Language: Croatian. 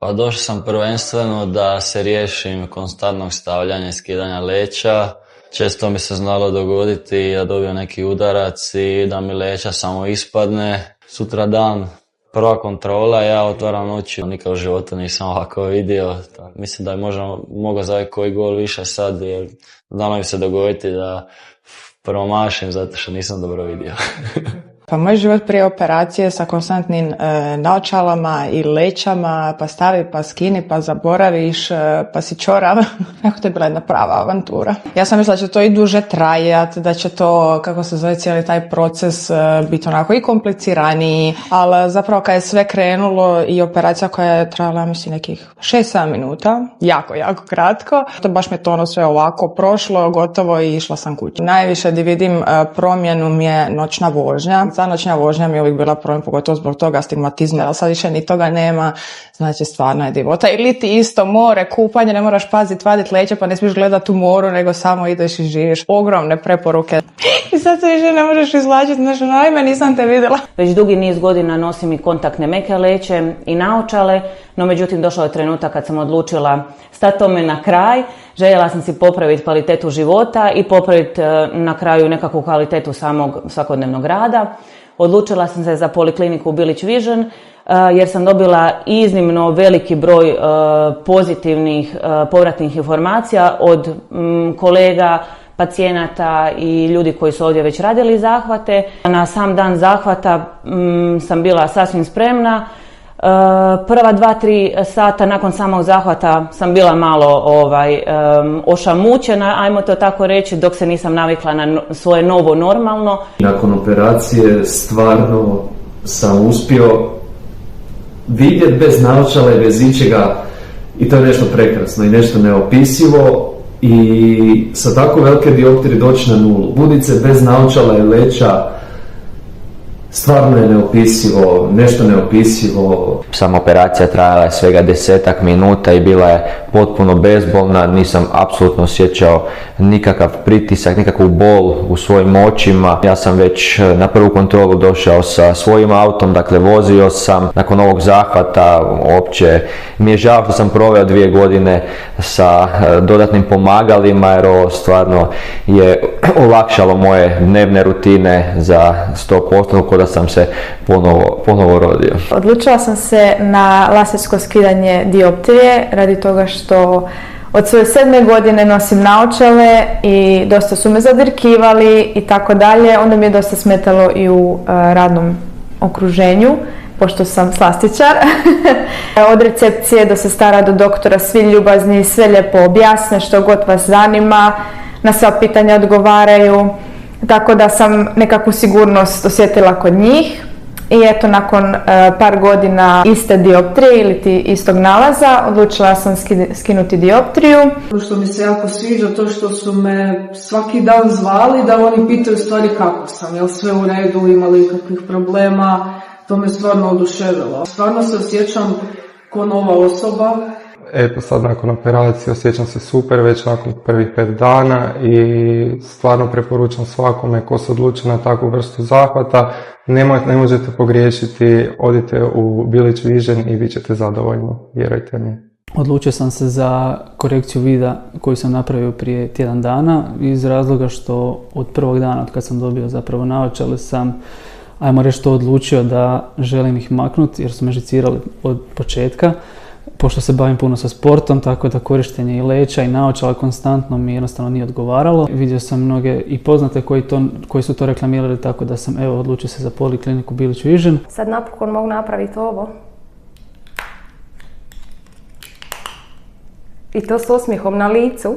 Pa došao sam prvenstveno da se riješim konstantnog stavljanja i skidanja leća. Često mi se znalo dogoditi da dobijem neki udarac i da mi leća samo ispadne. Sutra dan, prva kontrola, ja otvaram oči. Nikad u životu nisam ovako vidio. Mislim da je možda mogao za koji gol više sad, jer znalo mi se dogoditi da promašim zato što nisam dobro vidio. Pa moj život prije operacije sa konstantnim naočalama i lećama, pa stavi, pa skini, pa zaboraviš, pa si čorav. Kako to je bila jedna prava avantura. Ja sam mislila da će to i duže trajati, da će to, kako se zove, cijeli taj proces biti onako i kompliciraniji, ali zapravo kad je sve krenulo i operacija koja je trajala, mislim, nekih 6-7 minuta, jako kratko, to baš mi je to ono sve ovako prošlo, gotovo i išla sam kući. Najviše di vidim promjenu mi je noćna vožnja. Noćna vožnja mi je uvijek bila problem, pogotovo zbog toga astigmatizma, ali sad više ni toga nema, znači stvarno je divota. Ili ti isto more, kupanje, ne moraš paziti, vaditi leće, pa ne smiješ gledati u moru, nego samo ideš i živiš. Ogromne preporuke. I sad se više ne možeš izvlačiti, znači najme nisam te vidjela. Već dugi niz godina nosim i kontaktne meke leće i naočale, no međutim došao je trenutak kad sam odlučila stati tome na kraj. Željela sam si popraviti kvalitetu života i popraviti na kraju nekakvu kvalitetu samog svakodnevnog rada. Odlučila sam se za polikliniku Bilić Vision jer sam dobila iznimno veliki broj pozitivnih povratnih informacija od kolega, pacijenata i ljudi koji su ovdje već radili zahvate. Na sam dan zahvata sam bila sasvim spremna. Prva 2-3 sata nakon samog zahvata sam bila malo ošamućena, ajmo to tako reći, dok se nisam navikla na svoje novo normalno. Nakon operacije stvarno sam uspio vidjeti bez naočala i bez ičega, i to je nešto prekrasno i nešto neopisivo, i sa tako velike dioptrije doći na nulu. Budit se bez naočala i leća stvarno je neopisivo, nešto neopisivo. Sama operacija trajala je svega 10-ak minuta i bila je potpuno bezbolna, nisam apsolutno osjećao nikakav pritisak, nikakvu bol u svojim očima. Ja sam već na prvu kontrolu došao sa svojim autom, dakle vozio sam. Nakon ovog zahvata uopće mi je žao što sam proveo 2 godine sa dodatnim pomagalima, jer ovo stvarno je olakšalo moje dnevne rutine za 100%, kod da sam se ponovo rodio. Odlučila sam se na lasersko skidanje dioptrije radi toga što od svoje 7. godine nosim naočale i dosta su me zadirkivali i tako dalje. Onda mi je dosta smetalo i u radnom okruženju, pošto sam slastičar. Od recepcije do sestara do doktora svi ljubazni, sve lijepo objasne što god vas zanima, na sva pitanja odgovaraju. Tako da sam nekakvu sigurnost osjetila kod njih i eto nakon par godina iste dioptrije ili istog nalaza odlučila sam skinuti dioptriju. Što mi se jako sviđa to što su me svaki dan zvali da oni pitaju stvari kako sam, jel sve u redu, imali kakvih problema, to me stvarno oduševilo. Stvarno se osjećam ko nova osoba. Eto sad nakon operacije osjećam se super već nakon prvih 5 dana i stvarno preporučam svakome ko se odluči na takvu vrstu zahvata. Ne možete pogriješiti, odite u Bilić Vision i bit ćete zadovoljni, vjerujte mi. Odlučio sam se za korekciju vida koju sam napravio prije tjedan dana iz razloga što od prvog dana od kad sam dobio zapravo naočale sam, ajmo reći, to odlučio da želim ih maknuti jer su me žicirali od početka. Pošto se bavim puno sa sportom, tako da korištenje i leća i naočala konstantno mi jednostavno nije odgovaralo. Vidio sam mnoge i poznate koji su to reklamirali, tako da sam odlučio se za polikliniku Bilić Vision. Sad napokon mogu napraviti ovo. I to s osmijehom na licu.